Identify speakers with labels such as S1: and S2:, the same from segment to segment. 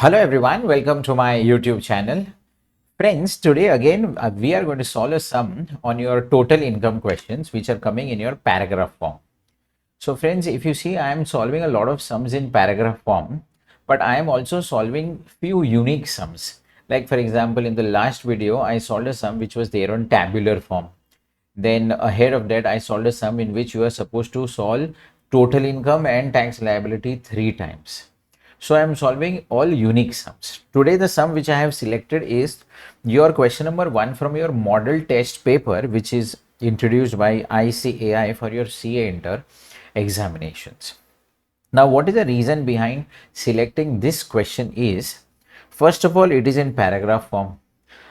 S1: Hello everyone, welcome to my YouTube channel. Friends, today again we are going to solve a sum on your total income questions which are coming in your paragraph form. So friends, if you see, I am solving a lot of sums in paragraph form, but I am also solving few unique sums. Like for example, in the last video, I solved a sum which was there on tabular form. Then ahead of that, I solved a sum in which you are supposed to solve total income and tax liability 3 times. So I am solving all unique sums. Today the sum which I have selected is your question number 1 from your model test paper, which is introduced by ICAI for your CA Inter examinations. Now what is the reason behind selecting this question is, first of all, it is in paragraph form.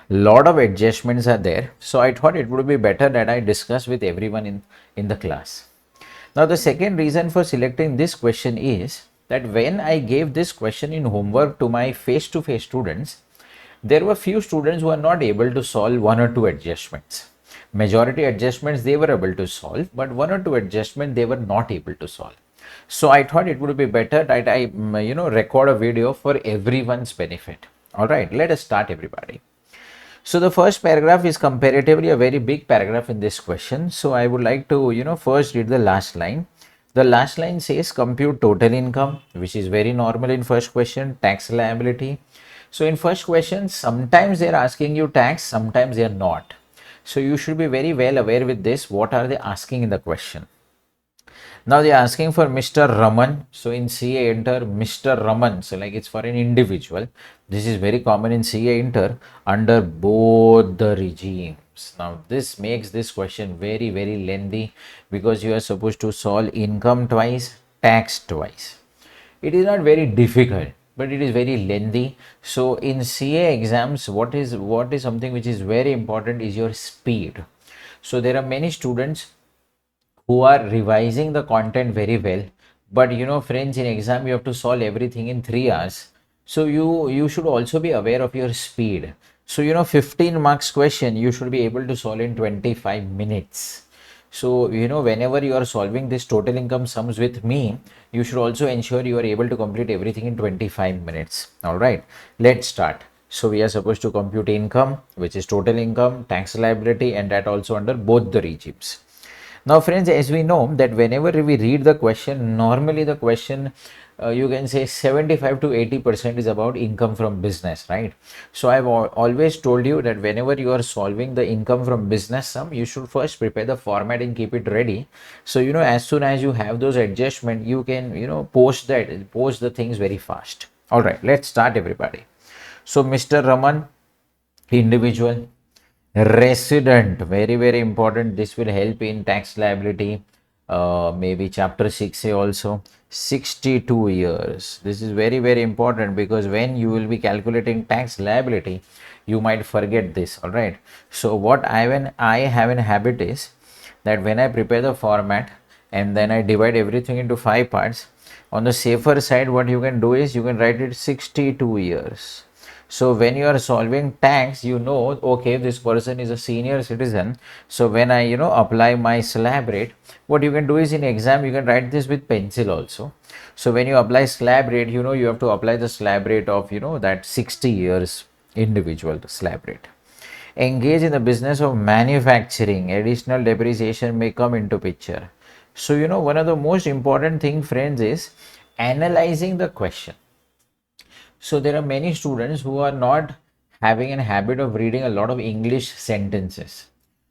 S1: Lot of adjustments are there, so I thought it would be better that I discuss with everyone in the class. Now the second reason for selecting this question is that when I gave this question in homework to my face-to-face students, there were few students who are not able to solve one or two adjustments. Majority adjustments they were able to solve, but one or two adjustments they were not able to solve. So I thought it would be better that I record a video for everyone's benefit. All right, let us start, everybody. So the first paragraph is comparatively a very big paragraph in this question. So I would like to, first read the last line. The last line says compute total income, which is very normal in first question, tax liability. So in first question, sometimes they are asking you tax, sometimes they are not. So you should be very well aware with this. What are they asking in the question? Now they are asking for Mr. Raman. So in CA Inter, Mr. Raman. So like it's for an individual. This is very common in CA Inter under both the regimes. Now this makes this question very, very lengthy because you are supposed to solve income twice, tax twice. It is not very difficult, but it is very lengthy. So in CA exams, what is something which is very important is your speed. So there are many students who are revising the content very well, but friends, in exam you have to solve everything in 3 hours. So you should also be aware of your speed. So 15 marks question you should be able to solve in 25 minutes. So whenever you are solving this total income sums with me, you should also ensure you are able to complete everything in 25 minutes. All right, let's start. So we are supposed to compute income, which is total income, tax liability, and that also under both the regimes. Now friends, as we know that whenever we read the question, normally the question you can say 75 to 80% is about income from business, right? So I've always told you that whenever you are solving the income from business sum, you should first prepare the format and keep it ready. So as soon as you have those adjustments, you can post the things very fast. All right, let's start, everybody. So Mr. Raman, individual. Resident, very, very important. This will help in tax liability, maybe chapter 6A also. 62 years. This is very, very important because when you will be calculating tax liability, you might forget this. All right. So what I have in habit is that when I prepare the format and then I divide everything into 5 parts, on the safer side, what you can do is you can write it 62 years. So when you are solving tax, okay, this person is a senior citizen. So when I apply my slab rate, what you can do is in exam you can write this with pencil also. So when you apply slab rate, you have to apply the slab rate of that 60 years individual slab rate. Engage in the business of manufacturing, additional depreciation may come into picture. So one of the most important thing, friends, is analyzing the question. So there are many students who are not having a habit of reading a lot of English sentences.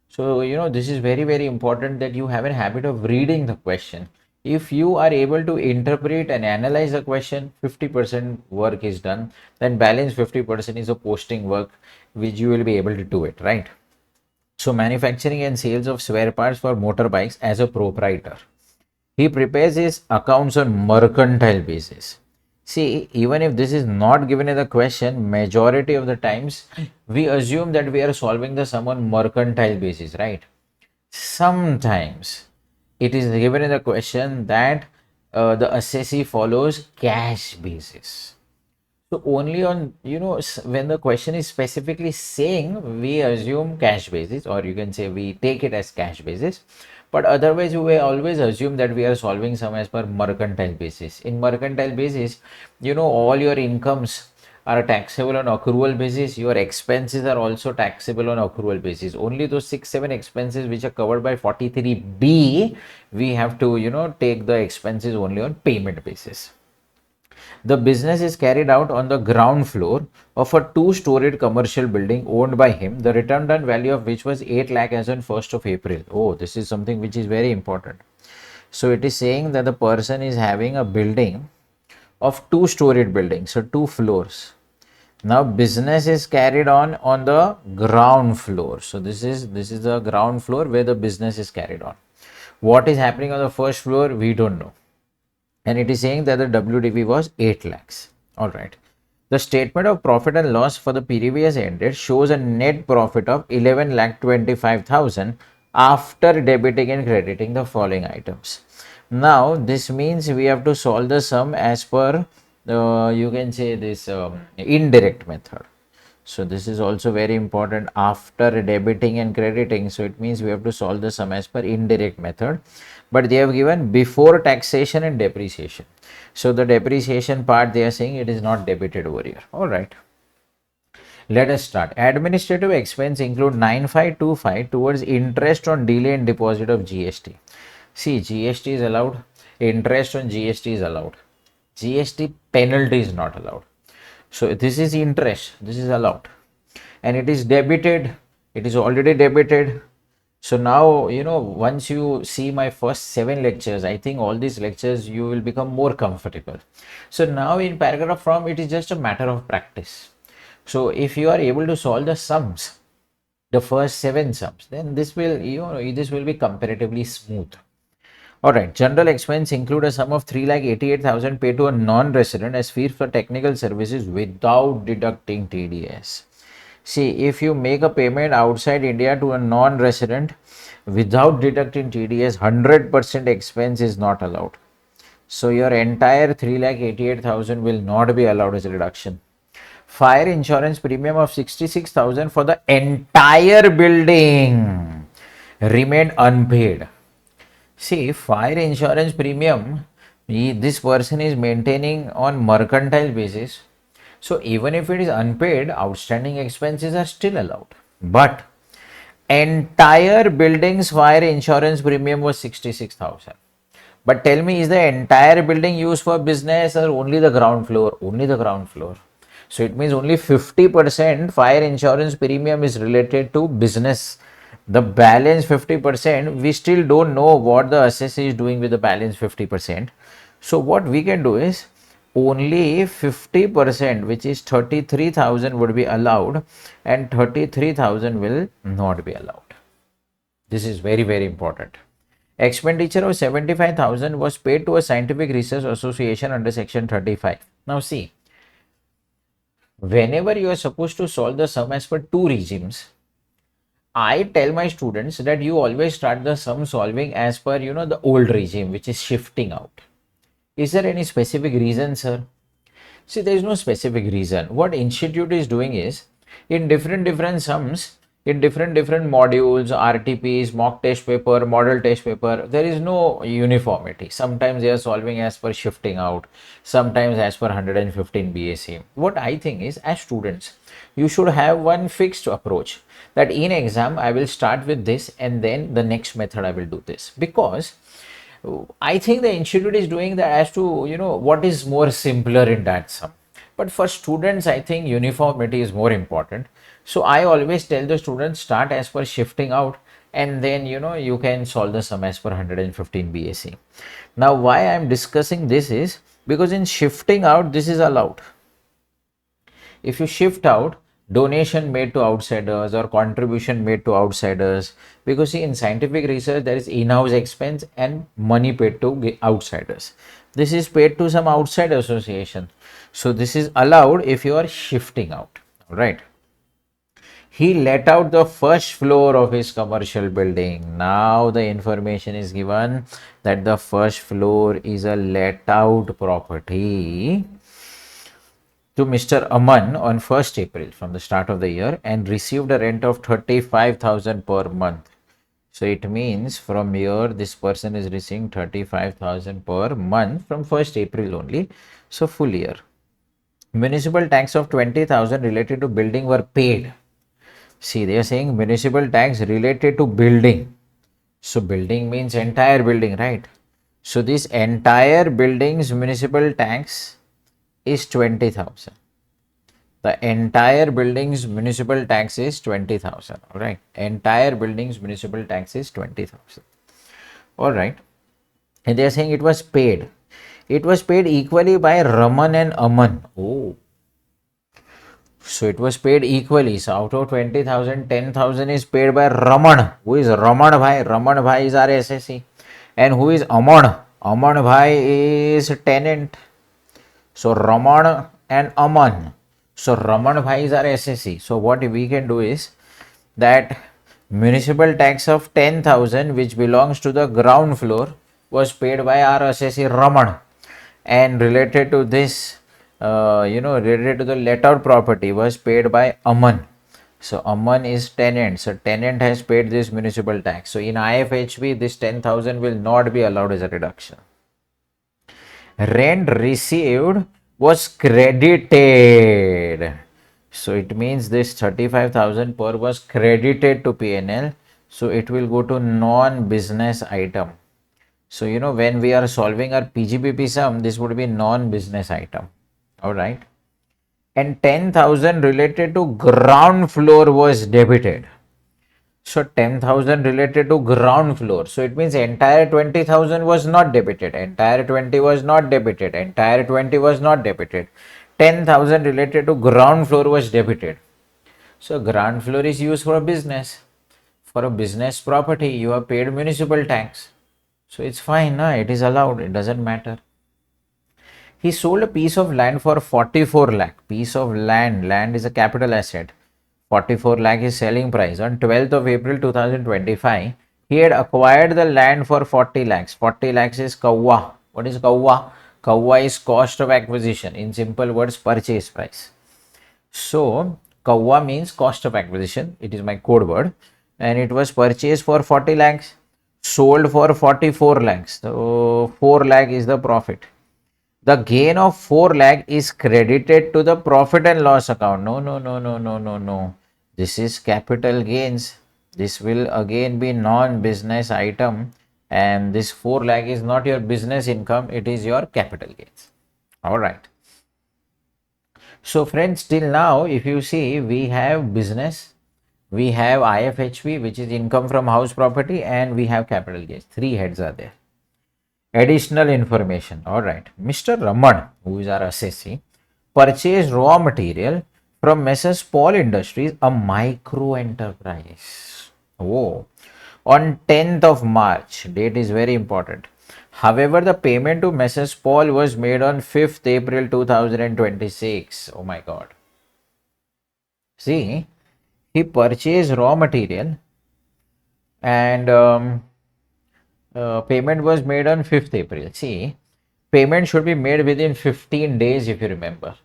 S1: So this is very, very important that you have a habit of reading the question. If you are able to interpret and analyze the question, 50% work is done. Then balance 50% is a posting work which you will be able to do it, right? So manufacturing and sales of spare parts for motorbikes as a proprietor. He prepares his accounts on mercantile basis. See, even if this is not given in the question, majority of the times we assume that we are solving the sum on mercantile basis, right? Sometimes it is given in the question that the assessee follows cash basis. So only on, when the question is specifically saying, we assume cash basis, or you can say we take it as cash basis. But otherwise, we always assume that we are solving sum as per mercantile basis. In mercantile basis, all your incomes are taxable on accrual basis, your expenses are also taxable on accrual basis. Only those 6-7 expenses which are covered by 43B, we have to, take the expenses only on payment basis. The business is carried out on the ground floor of a two-storied commercial building owned by him, the returned value of which was 8 lakh as on 1st of April. Oh, this is something which is very important. So it is saying that the person is having a building of two-storied building, so 2 floors. Now business is carried on the ground floor. So this is the ground floor where the business is carried on. What is happening on the first floor, we don't know. And it is saying that the WDV was 8 lakhs. All right. The statement of profit and loss for the previous ended shows a net profit of 11 lakh 25,000 after debiting and crediting the following items. Now this means we have to solve the sum as per you can say this indirect method. So this is also very important, after debiting and crediting. So it means we have to solve the sum as per indirect method, but they have given before taxation and depreciation. So the depreciation part they are saying it is not debited over here. All right. Let us start. Administrative expense include 9525 towards interest on delay in deposit of GST. See, GST is allowed, interest on GST is allowed. GST penalty is not allowed. So this is interest, this is allowed, and it is debited, it is already debited. So now, once you see my first 7 lectures, I think all these lectures you will become more comfortable. So now in paragraph form, it is just a matter of practice. So if you are able to solve the sums, the first 7 sums, then this will, this will be comparatively smooth. All right, general expense include a sum of 3,88,000 paid to a non-resident as fees for technical services without deducting TDS. See, if you make a payment outside India to a non-resident without deducting TDS, 100% expense is not allowed. So your entire 3,88,000 will not be allowed as a reduction. Fire insurance premium of 66,000 for the entire building remained unpaid. See, fire insurance premium, this person is maintaining on mercantile basis. So even if it is unpaid, outstanding expenses are still allowed. But entire building's fire insurance premium was 66,000. But tell me, is the entire building used for business or only the ground floor? Only the ground floor. So it means only 50% fire insurance premium is related to business. The balance 50%, we still don't know what the assessor is doing with the balance 50%. So what we can do is only 50%, which is 33,000 would be allowed and 33,000 will not be allowed. This is very, very important. Expenditure of 75,000 was paid to a scientific research association under section 35. Now see, whenever you are supposed to solve the sum as per 2 regimes, I tell my students that you always start the sum solving as per, the old regime, which is shifting out. Is there any specific reason, sir? See, there is no specific reason. What institute is doing is, in different sums, in different modules, RTPs, mock test paper, model test paper, there is no uniformity. Sometimes they are solving as per shifting out, sometimes as per 115 BAC. What I think is, as students, you should have one fixed approach, that in exam I will start with this and then the next method I will do this, because I think the institute is doing that as to, what is more simpler in that sum. But for students, I think uniformity is more important. So I always tell the students, start as per shifting out and then, you can solve the sum as per 115 BAC. Now, why I am discussing this is because in shifting out, this is allowed. If you shift out, donation made to outsiders or contribution made to outsiders, because see, in scientific research there is in-house expense and money paid to outsiders. This is paid to some outside association, so this is allowed if you are shifting out. Right, he let out the first floor of his commercial building. Now the information is given that the first floor is a let out property to Mr. Aman on 1st April from the start of the year and received a rent of 35,000 per month. So it means from here this person is receiving 35,000 per month from 1st April only. So full year. municipal tax of 20,000 related to building were paid. See, they are saying municipal tax related to building. So building means entire building, right? So this entire building's municipal tax is 20,000. The entire building's municipal tax is 20,000. All right. Entire building's municipal tax is 20,000. All right. And they are saying it was paid. It was paid equally by Raman and Aman. Oh. So it was paid equally. So out of 20,000, 10,000 is paid by Raman. Who is Raman Bhai? Raman Bhai is our SSC. And who is Aman? Aman Bhai is tenant. So Raman and Aman. So Raman Bhai is our SSC. So what we can do is that municipal tax of 10,000 which belongs to the ground floor was paid by our SSC Raman, and related to this related to the let out property was paid by Aman. So Aman is tenant. So tenant has paid this municipal tax. So in IFHB this 10,000 will not be allowed as a reduction. Rent received was credited. So it means this 35,000 per was credited to PNL. So it will go to non-business item. So when we are solving our PGBP sum, this would be non-business item. All right. And 10,000 related to ground floor was debited. So 10,000 related to ground floor. So it means entire 20,000 was not debited. Entire 20 was not debited. Entire 20 was not debited. 10,000 related to ground floor was debited. So ground floor is used for a business. For a business property, you have paid municipal tax. So it's fine, no? It is allowed. It doesn't matter. He sold a piece of land for 44 lakh. Piece of land. Land is a capital asset. 44 lakh is selling price. On 12th of April 2025, he had acquired the land for 40 lakhs. 40 lakhs is Kawwa. What is Kawwa? Kawwa is cost of acquisition. In simple words, purchase price. So, Kawwa means cost of acquisition. It is my code word. And it was purchased for 40 lakhs. Sold for 44 lakhs. So, 4 lakh is the profit. The gain of 4 lakh is credited to the profit and loss account. No. This is capital gains. This will again be non-business item, and this 4 lakh is not your business income. It is your capital gains. All right. So friends, till now, if you see, we have business, we have IFHP, which is income from house property, and we have capital gains. 3 heads are there. Additional information. All right. Mr. Raman, who is our assessee, purchased raw material from Messrs. Paul Industries, a micro enterprise. Oh, on 10th of March. Date is very important. However, the payment to Messrs. Paul was made on 5th April 2026. Oh my God. See, he purchased raw material and payment was made on 5th April. See, payment should be made within 15 days if you remember.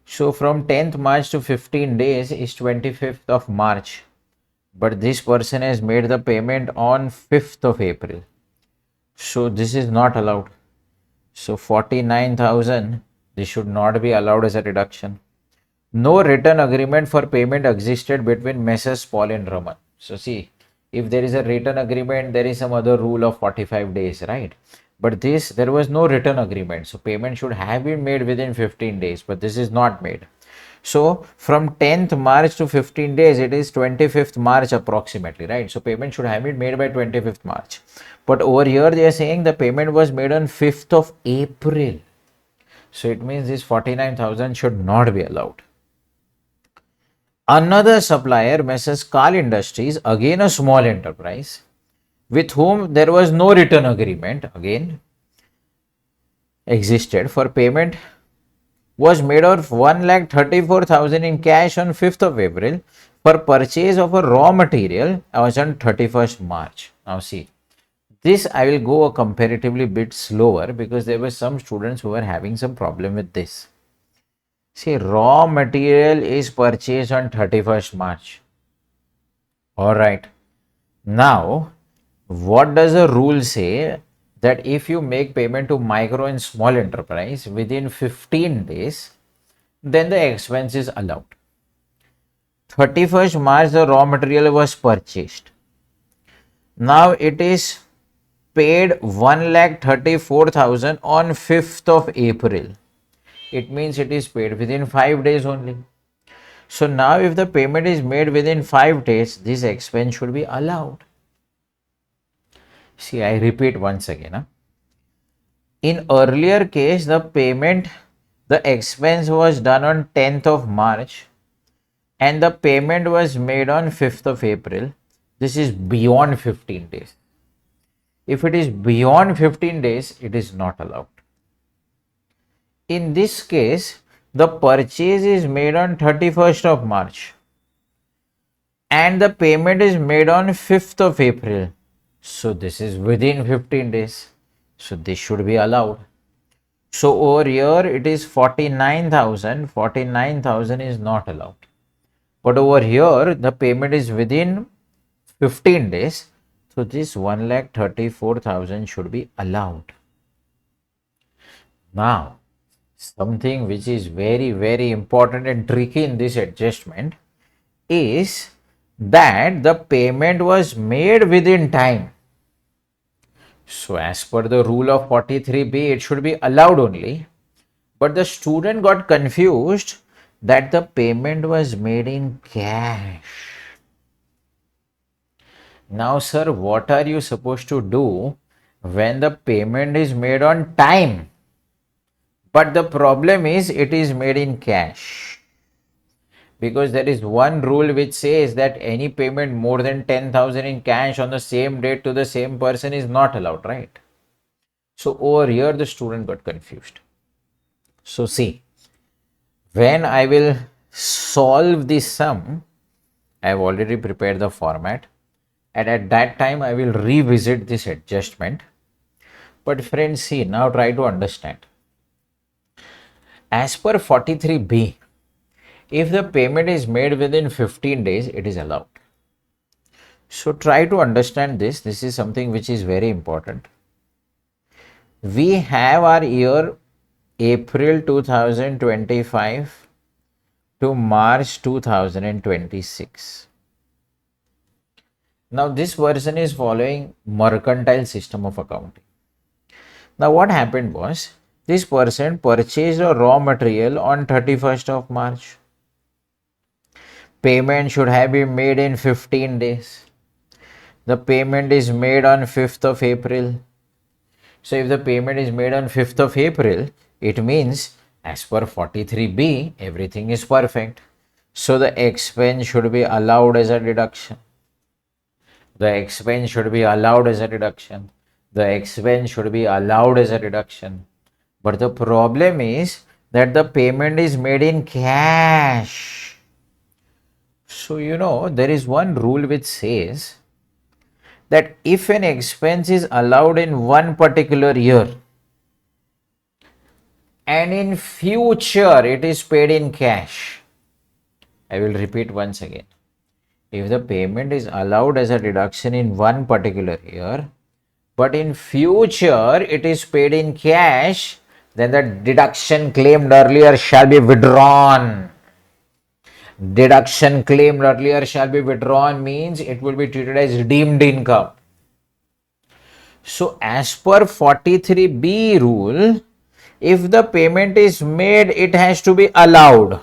S1: So from 10th March to 15 days is 25th of March. But this person has made the payment on 5th of April. So this is not allowed. So 49,000, this should not be allowed as a reduction. No written agreement for payment existed between Messrs. Paul and Raman. So see, if there is a written agreement, there is some other rule of 45 days, right? But this, there was no written agreement. So payment should have been made within 15 days, but this is not made. So from 10th March to 15 days, it is 25th March approximately, right? So payment should have been made by 25th March. But over here, they are saying the payment was made on 5th of April. So it means this 49,000 should not be allowed. Another supplier, Messrs. Carl Industries, again a small enterprise, with whom there was no written agreement, again existed for payment, was made of 1,34,000 in cash on 5th of April for purchase of a raw material as on 31st March. Now see, this I will go a comparatively bit slower because there were some students who were having some problem with this. See, raw material is purchased on 31st March. All right. Now, what does the rule say? That if you make payment to micro and small enterprise within 15 days, then the expense is allowed. 31st March, the raw material was purchased. Now it is paid 1,34,000 on 5th of April. It means it is paid within 5 days only. So now if the payment is made within 5 days, this expense should be allowed. See, I repeat once again. In earlier case, the expense was done on 10th of March and the payment was made on 5th of April. This is beyond 15 days. If it is beyond 15 days, it is not allowed. In this case, the purchase is made on 31st of March and the payment is made on 5th of April. So this is within 15 days. So this should be allowed. So over here it is 49,000. 49,000 is not allowed. But over here the payment is within 15 days. So this 1,34,000 should be allowed. Now, something which is very, very important and tricky in this adjustment is that the payment was made within time. So as per the rule of 43B, it should be allowed only. But the student got confused that the payment was made in cash. Now, sir, what are you supposed to do when the payment is made on time? But the problem is it is made in cash. Because there is one rule which says that any payment more than 10,000 in cash on the same date to the same person is not allowed, right? So over here the student got confused. So see, when I will solve this sum, I have already prepared the format. And at that time, I will revisit this adjustment. But friends, see, now try to understand. As per 43B, if the payment is made within 15 days, it is allowed. So try to understand this. This is something which is very important. We have our year April 2025 to March 2026. Now this person is following mercantile system of accounting. Now what happened was, this person purchased a raw material on 31st of March. Payment should have been made in 15 days. The payment is made on 5th of April. So if the payment is made on 5th of April, it means as per 43B, everything is perfect. So the expense should be allowed as a deduction. The expense should be allowed as a deduction. The expense should be allowed as a deduction. But the problem is that the payment is made in cash. So, there is one rule which says that if an expense is allowed in one particular year and in future it is paid in cash, I will repeat once again. If the payment is allowed as a deduction in one particular year, but in future it is paid in cash, then the deduction claimed earlier shall be withdrawn. Deduction claimed earlier shall be withdrawn means it will be treated as deemed income. So as per 43B rule, if the payment is made, it has to be allowed.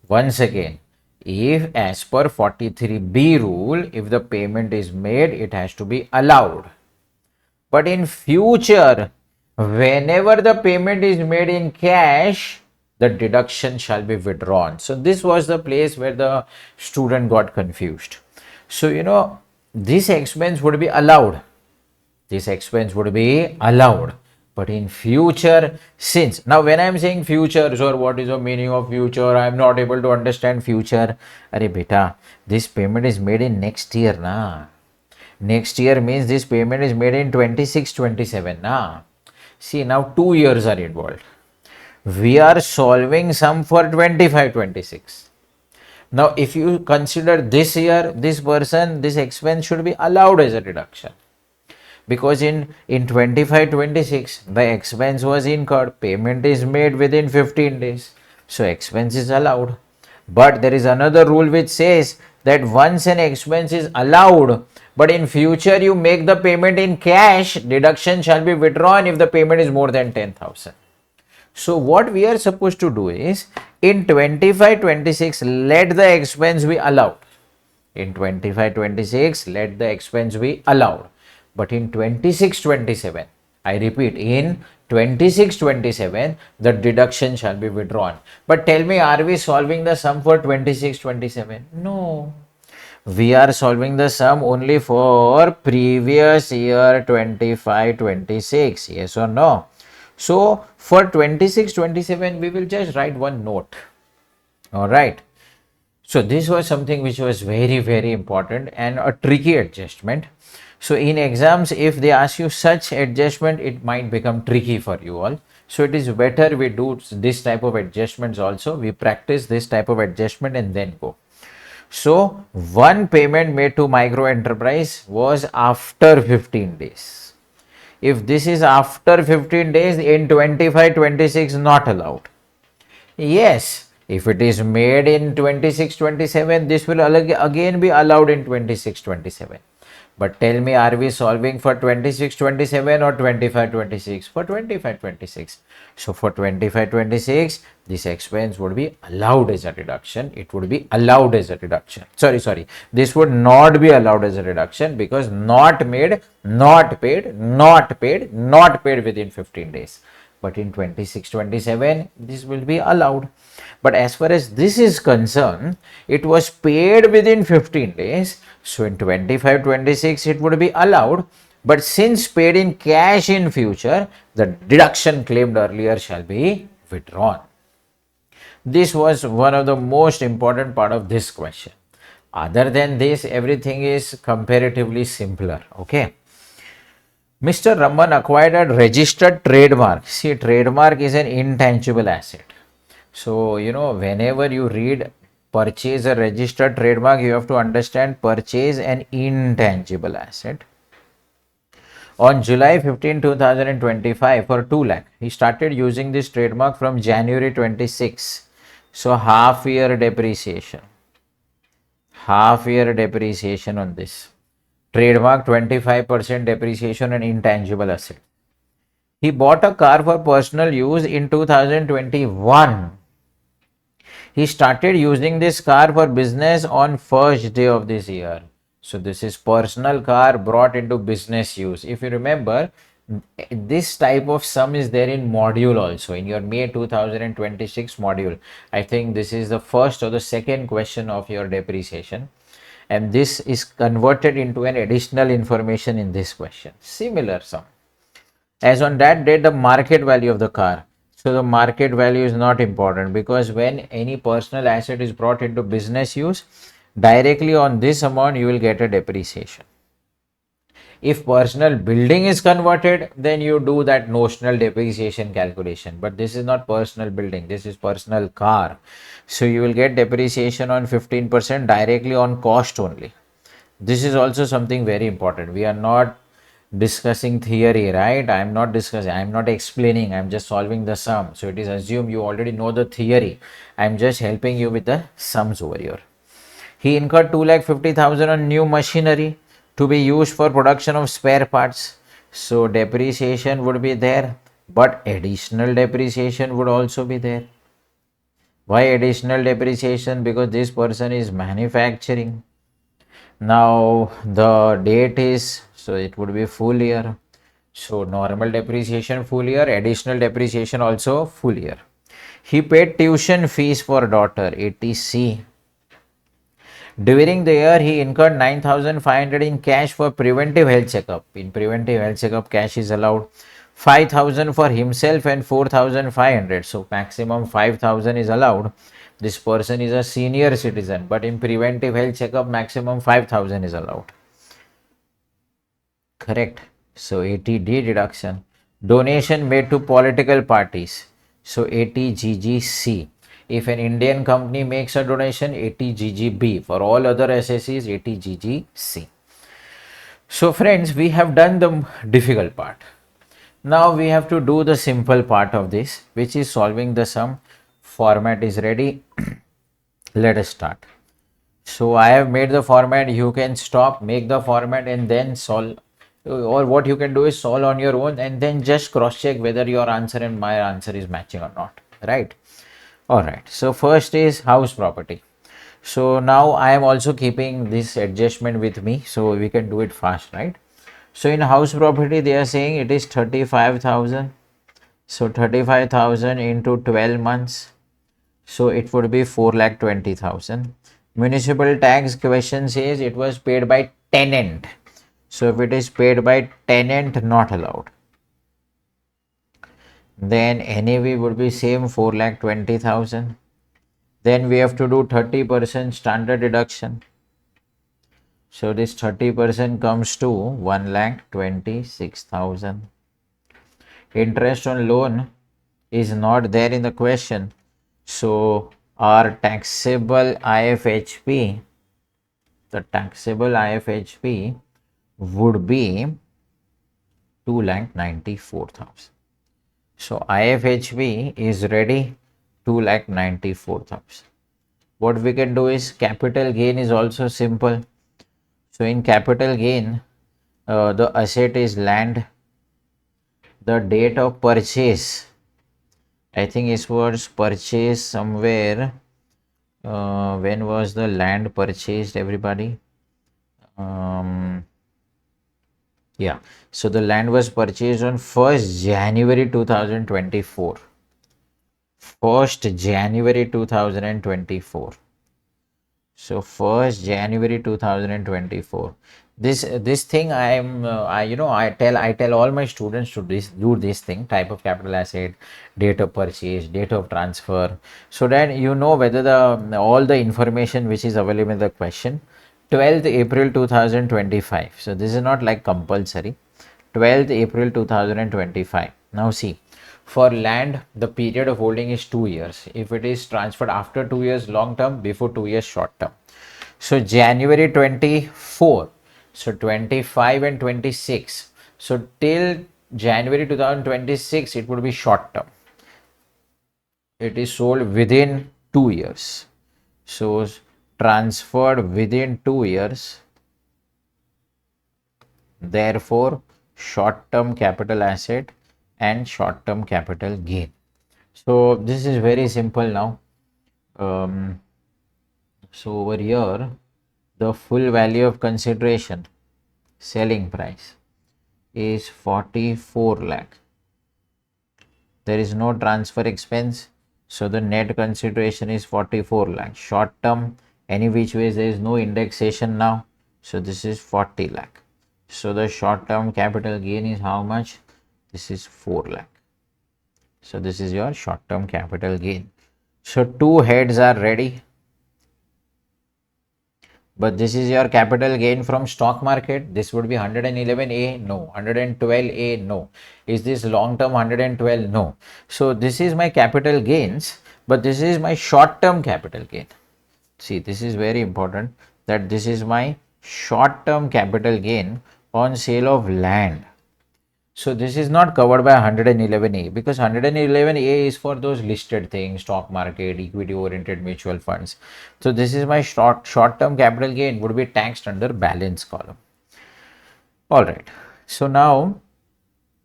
S1: Once again, if as per 43B rule, if the payment is made, it has to be allowed. But in future, whenever the payment is made in cash, the deduction shall be withdrawn. So this was the place where the student got confused. So, this expense would be allowed. This expense would be allowed. But in future, since, now when I am saying future, sir, what is the meaning of future? I am not able to understand future. Arey beta, this payment is made in next year, na. Next year means this payment is made in 26-27, na. See, now 2 years are involved. We are solving sum for 25-26. Now, if you consider this year, this person, this expense should be allowed as a deduction. because in 25-26 the expense was incurred, payment is made within 15 days, so expense is allowed. But there is another rule which says that once an expense is allowed but in future you make the payment in cash, deduction shall be withdrawn if the payment is more than 10,000. So what we are supposed to do is in 25-26 let the expense be allowed. In 25-26 let the expense be allowed. But in 26-27, I repeat, in 26-27 the deduction shall be withdrawn. But tell me, are we solving the sum for 26-27? No. We are solving the sum only for previous year 25-26. Yes or no? So for 26-27 we will just write one note. All right. So this was something which was very, very important and a tricky adjustment. So in exams, if they ask you such adjustment, it might become tricky for you all. So it is better we do this type of adjustments also. We practice this type of adjustment and then go. So one payment made to micro enterprise was after 15 days. If this is after 15 days in 25-26 not allowed. Yes, if it is made in 26-27, this will again be allowed in 26-27. But tell me, are we solving for 26-27 or 25-26? For 25-26. So for 25-26, this expense would be allowed as a reduction. It would be allowed as a reduction. Sorry. This would not be allowed as a reduction because not made, not paid within 15 days. But in 26-27, this will be allowed. But as far as this is concerned, it was paid within 15 days. So in 25-26, it would be allowed. But since paid in cash in future, the deduction claimed earlier shall be withdrawn. This was one of the most important part of this question. Other than this, everything is comparatively simpler. Okay. Mr. Raman acquired a registered trademark. See, trademark is an intangible asset. So, whenever you read purchase a registered trademark, you have to understand purchase an intangible asset. On July 15, 2025 for 2 lakh, he started using this trademark from January 26. So, half year depreciation on this. Trademark 25% depreciation and intangible asset. He bought a car for personal use in 2021. He started using this car for business on first day of this year. So this is personal car brought into business use. If you remember, this type of sum is there in module also, in your May 2026 module. I think this is the first or the second question of your depreciation. And this is converted into an additional information in this question. Similar sum. As on that date, the market value of the car. So the market value is not important because when any personal asset is brought into business use, directly on this amount you will get a depreciation. If personal building is converted, then you do that notional depreciation calculation. But this is not personal building, this is personal car. So you will get depreciation on 15% directly on cost only. This is also something very important. We are not discussing theory, right? I am not discussing, I am not explaining, I am just solving the sum. So it is assumed you already know the theory. I am just helping you with the sums over here. He incurred 2,50,000 on new machinery to be used for production of spare parts. So depreciation would be there, but additional depreciation would also be there. Why additional depreciation? Because this person is manufacturing. Now the date is, so it would be full year. So normal depreciation full year, additional depreciation also full year. He paid tuition fees for daughter, ATC. During the year, he incurred 9,500 in cash for preventive health checkup. In preventive health checkup, cash is allowed. 5,000 for himself and 4,500. So maximum 5,000 is allowed. This person is a senior citizen, but in preventive health checkup, maximum 5,000 is allowed. Correct. So 80D deduction. Donation made to political parties. So 80GGC. If an Indian company makes a donation, 80GGB. For all other SSCs, 80GGC. So friends, we have done the difficult part. Now we have to do the simple part of this, which is solving the sum. Format is ready. Let us start. So I have made the format. You can stop, make the format and then solve. Or what you can do is solve on your own and then just cross check whether your answer and my answer is matching or not. Right? Alright. So first is house property. So now I am also keeping this adjustment with me, so we can do it fast, right? So in house property, they are saying it is 35,000. So 35,000 into 12 months. So it would be 4,20,000. Municipal tax question says it was paid by tenant. So if it is paid by tenant, not allowed. Then NAV would be same 4,20,000. Then we have to do 30% standard deduction. So this 30% comes to 1,26,000. Interest on loan is not there in the question. So our taxable IFHP, the taxable IFHP would be 2,94,000. So IFHP is ready, 2,94,000. What we can do is capital gain is also simple. So in capital gain, the asset is land. The date of purchase, I think it was purchased somewhere. When was the land purchased, everybody? Yeah, so the land was purchased on 1st January 2024. 1st January 2024. So 1st January 2024. This thing I am I tell all my students to do this thing, type of capital asset, date of purchase, date of transfer, so that you know whether the all the information which is available in the question. 12th April 2025. So this is not like compulsory. 12th April 2025. Now see, for land, the period of holding is 2 years. If it is transferred after 2 years long term, before 2 years short term. So January 24. So 25 and 26. So till January 2026, it would be short term. It is sold within 2 years. So transferred within 2 years. Therefore, short-term capital asset and short-term capital gain. So this is very simple now. So over here, the full value of consideration, selling price, is 44 lakh. There is no transfer expense, so the net consideration is 44 lakh. Short term, any which ways, there is no indexation now, so this is 40 lakh. So the short term capital gain is how much? This is 4 lakh. So this is your short term capital gain. So two heads are ready. But this is your capital gain from stock market. This would be 111A. No. 112A. No. Is this long term 112? No. So this is my capital gains, but this is my short term capital gain. See, this is very important, that this is my short term capital gain on sale of land. So this is not covered by 111A, because 111A is for those listed things, stock market, equity oriented mutual funds. So this is my short term capital gain would be taxed under balance column. All right. So now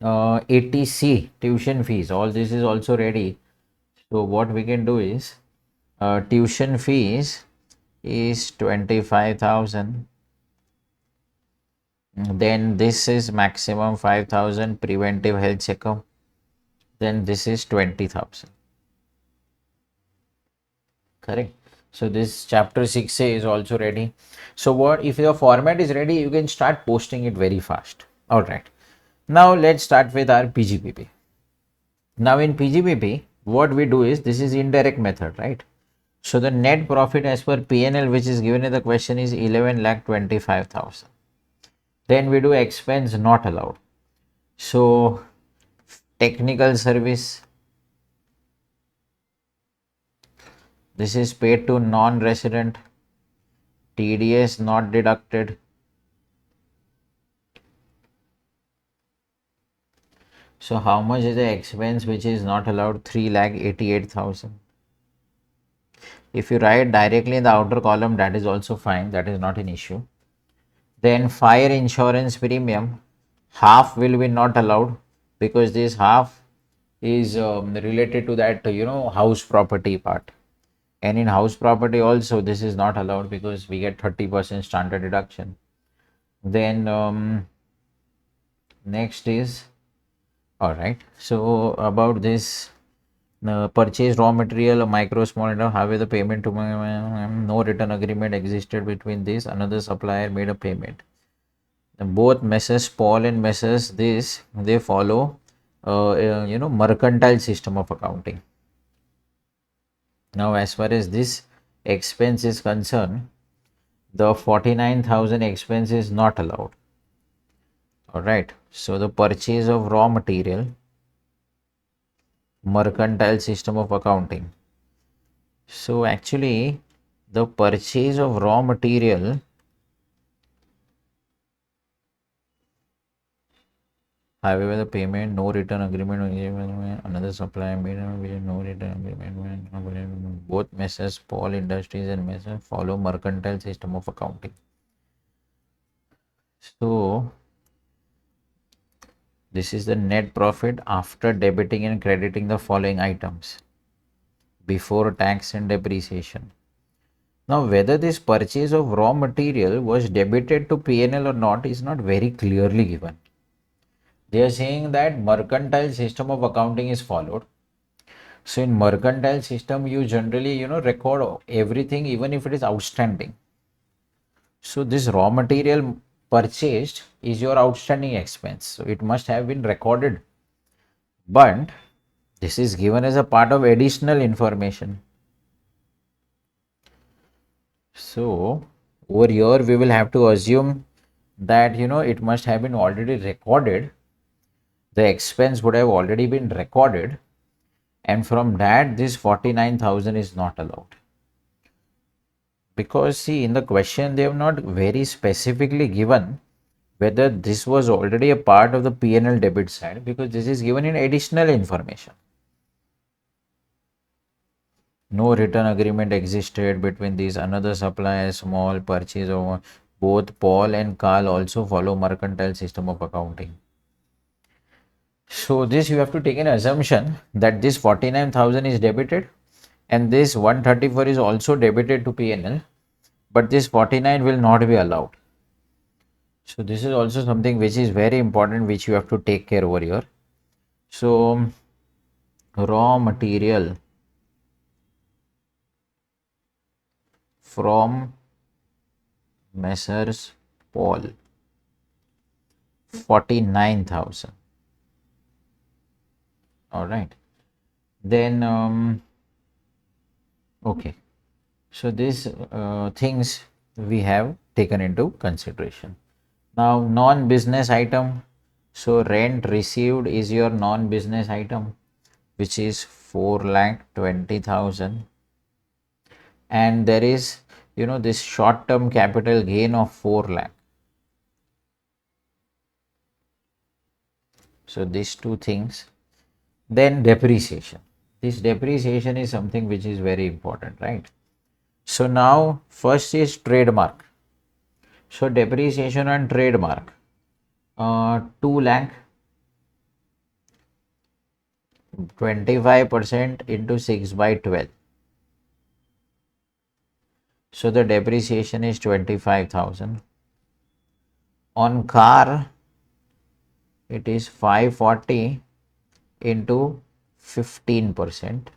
S1: ATC, tuition fees, all this is also ready. So what we can do is tuition fees is 25,000. Then this is maximum 5,000 preventive health checkup. Then this is 20,000. Correct. So this chapter 6A is also ready. So what if your format is ready, you can start posting it very fast. All right. Now let's start with our PGBP. Now in PGBP, what we do is, this is indirect method, right? So the net profit as per PNL, which is given in the question, is 11,25,000. Then we do expense not allowed. So technical service, this is paid to non-resident, TDS not deducted. So how much is the expense which is not allowed? 3,88,000. If you write directly in the outer column, that is also fine. That is not an issue. Then fire insurance premium, half will be not allowed because this half is related to that, house property part. And in house property also, this is not allowed because we get 30% standard deduction. Then next is, all right. So about this purchase raw material, micro small and have the payment to no return agreement existed between this. Another supplier made a payment. Both Messrs. Paul and Messrs. This they follow, mercantile system of accounting. Now, as far as this expense is concerned, the 49,000 expense is not allowed. All right. So the purchase of raw material, mercantile system of accounting. So actually, the purchase of raw material, however, the payment, no return agreement, another supplier made no return agreement. Both Messrs. Paul Industries and Messrs. follow mercantile system of accounting. So this is the net profit after debiting and crediting the following items before tax and depreciation. Now, whether this purchase of raw material was debited to P&L or not is not very clearly given. They are saying that mercantile system of accounting is followed. So in mercantile system, you generally, record everything even if it is outstanding. So this raw material purchased is your outstanding expense. So it must have been recorded. But this is given as a part of additional information. So over here we will have to assume that it must have been already recorded. The expense would have already been recorded, and from that this 49,000 is not allowed. Because see, in the question they have not very specifically given whether this was already a part of the P&L debit side, because this is given in additional information. No return agreement existed between these. Another supplier, small purchase of both Paul and Carl also follow mercantile system of accounting. So this you have to take an assumption that this 49,000 is debited and this 134 is also debited to P&L, but this 49 will not be allowed. So this is also something which is very important, which you have to take care over here. So raw material from Messrs. Paul, 49,000. All right. Then okay. So these things we have taken into consideration. Now non-business item. So rent received is your non-business item, which is 4,20,000. And there is, this short-term capital gain of 4 lakh. So these two things. Then depreciation. This depreciation is something which is very important, right? So now first is trademark. So depreciation on trademark, 2 lakh, 25% into 6 by 12. So the depreciation is 25,000. On car, it is 540 into 15%,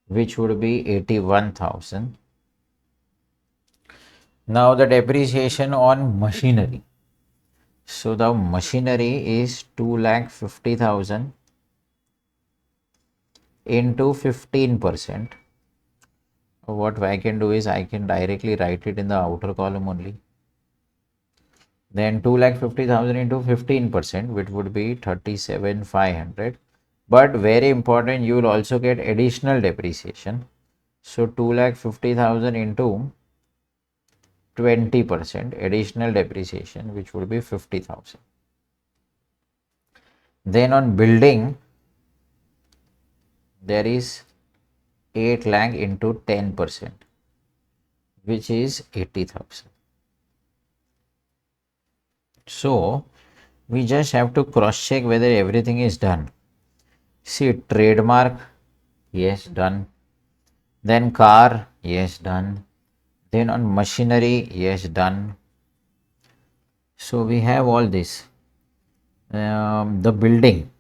S1: which would be 81,000. Now the depreciation on machinery. So the machinery is 2,50,000 into 15%. What I can do is I can directly write it in the outer column only. Then 2,50,000 into 15%, which would be 37,500. But very important, you will also get additional depreciation. So 2,50,000 into 20% additional depreciation, which would be 50,000. Then on building, there is 8 lakh into 10%, which is 80,000. So we just have to cross check whether everything is done. See, trademark, yes, done. Then car, yes, done. Then on machinery, yes, done. So we have all this. The building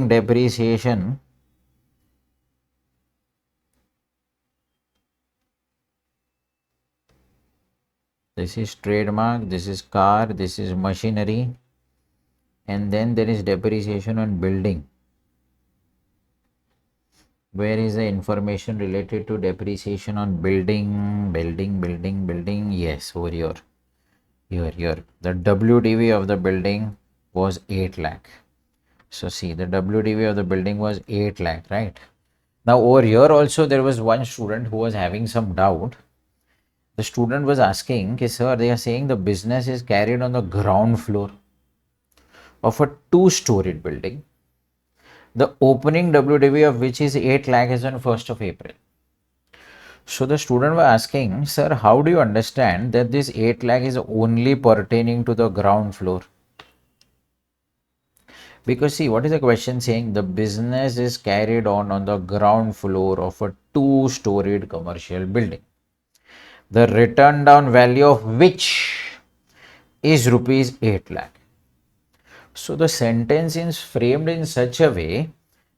S1: depreciation, this is trademark, this is car, this is machinery, and then there is depreciation on building. Where is the information related to depreciation on building? Yes, over here. Here. The WDV of the building was 8 lakh. So see, the WDV of the building was 8 lakh, right? Now over here also there was one student who was having some doubt. The student was asking, okay, sir, they are saying the business is carried on the ground floor of a two-storied building. The opening WDV of which is 8 lakh is on 1st of April. So the student was asking, sir, how do you understand that this 8 lakh is only pertaining to the ground floor? Because see, what is the question saying? The business is carried on the ground floor of a two-storied commercial building. The written down value of which is rupees 8 lakh. So the sentence is framed in such a way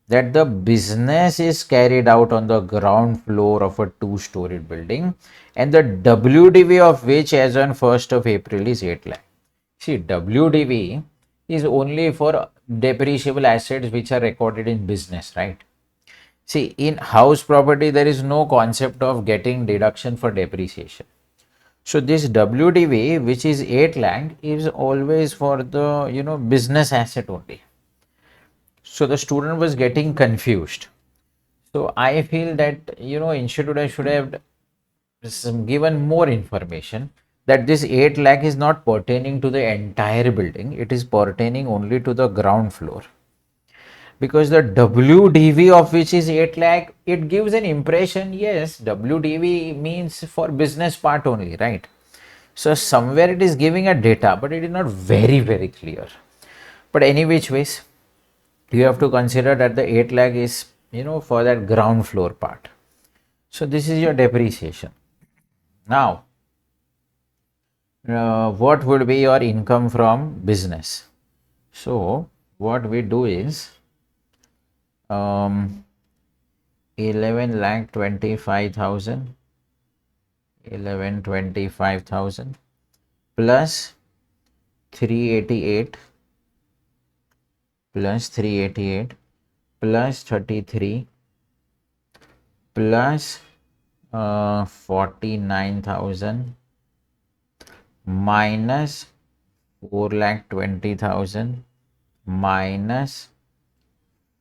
S1: that the business is carried out on the ground floor of a two-storied building and the WDV of which as on 1st of April is 8 lakh. See, WDV is only for depreciable assets which are recorded in business, right? See, in house property, there is no concept of getting deduction for depreciation. So this WDV, which is 8 lakh, is always for the business asset only. So the student was getting confused. So I feel that institute should have given more information that this 8 lakh is not pertaining to the entire building. It is pertaining only to the ground floor. Because the WDV of which is 8 lakh, it gives an impression, yes, WDV means for business part only, right? So somewhere it is giving a data, but it is not very clear. But any which ways, you have to consider that the 8 lakh is for that ground floor part. So this is your depreciation. Now, what would be your income from business? So what we do is 11,25,000 plus 388 plus 33 plus 49,000 minus 4,20,000 minus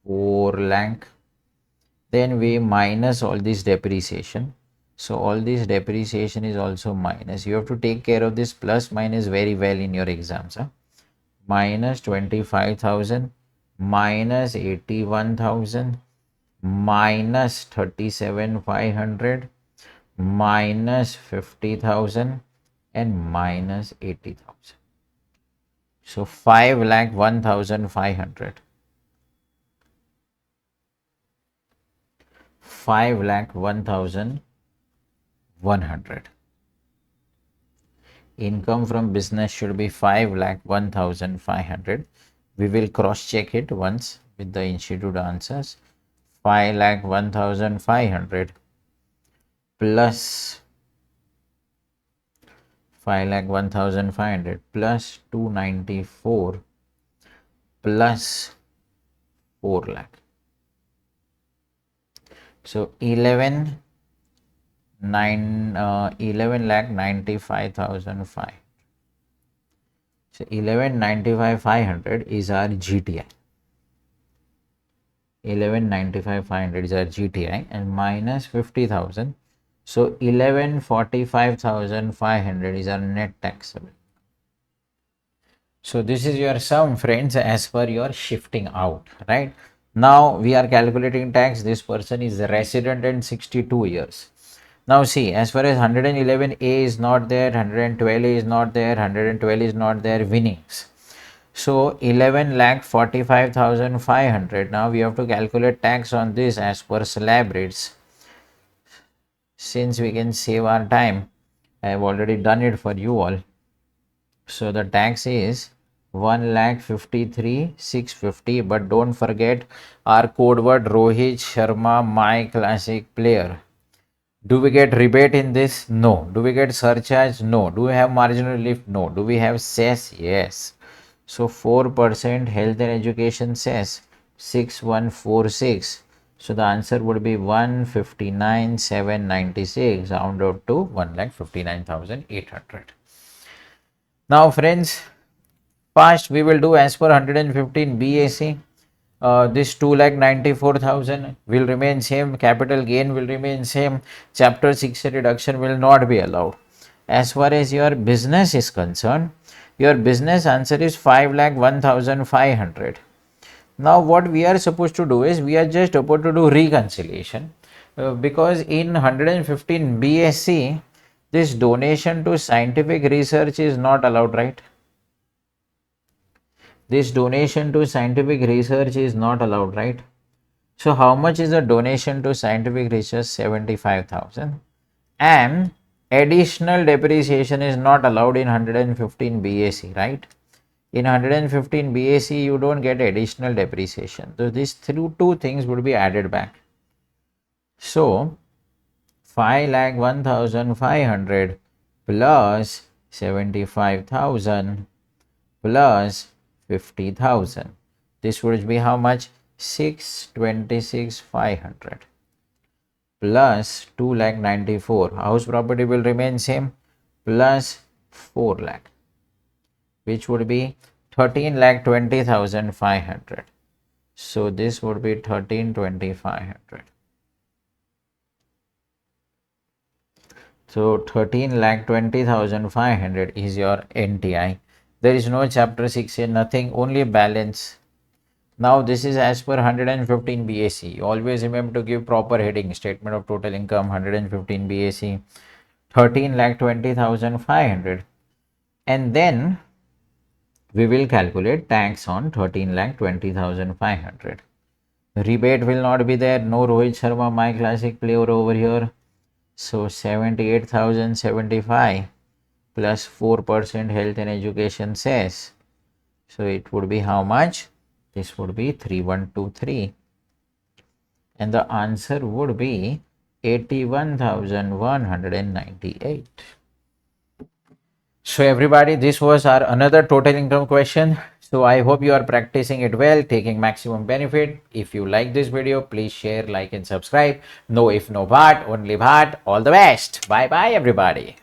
S1: 4 lakh. Then we minus all this depreciation. So all this depreciation is also minus. You have to take care of this plus minus very well in your exams. Minus 25,000 minus 81,000 minus 37,500 minus 50,000 and minus 80,000. So 5,01,500. 5,01,100. Income from business should be 5,01,500. We will cross check it once with the institute answers. 5,01,500 plus 5,01,500 plus 294 plus 4 lakh. So 11 lakh 95,500. So 11,95,500 is our GTI. 11,95,500 is our GTI and minus 50,000. So 11,45,500 is our net taxable. So this is your sum, friends, as per your shifting out, right? Now we are calculating tax. This person is a resident and 62 years. Now see, as far as 111A is not there, 112A is not there, 112 is not there, winnings. So 11,45,500. Now we have to calculate tax on this as per slab rates. Since we can save our time, I have already done it for you all. So the tax is 1,53,650. But don't forget our code word Rohit Sharma, my classic player. Do we get rebate in this? No. Do we get surcharge? No. Do we have marginal relief? No. Do we have cess? Yes. So 4% health and education cess 6146. So the answer would be 159,796, round out to 1,59,800. Now friends, first we will do as per 115 BAC. This 2,94,000 will remain same, capital gain will remain same, chapter 6 reduction will not be allowed. As far as your business is concerned, your business answer is 5,01,500. Now what we are supposed to do is we are just supposed to do reconciliation, because in 115 BSc this donation to scientific research is not allowed, right? This donation to scientific research is not allowed, right? So how much is the donation to scientific research? 75,000. And additional depreciation is not allowed in 115 BAC, right? In 115 BAC you don't get additional depreciation. So these two things would be added back. So 5,01,500 plus 75,000 plus 50,000. This would be how much? 626,500 plus 2,94,000. House property will remain same, plus 4 lakh, which would be 13,20,500. So this would be 13,20,500. So 13,20,500 is your NTI. There is no chapter 6 here, nothing, only balance. Now this is as per 115 BAC. Always remember to give proper heading. Statement of total income 115 BAC 13,20,500, and then we will calculate tax on 13,20,500. Rebate will not be there. No Rohit Sharma, my classic player over here. So 78,075 plus 4% health and education cess. So it would be how much? This would be 3,123. And the answer would be 81,198. So everybody, this was our another total income question. So I hope you are practicing it well, taking maximum benefit. If you like this video, please share, like and subscribe. No if, no but, only Bhatt. All the best. Bye bye everybody.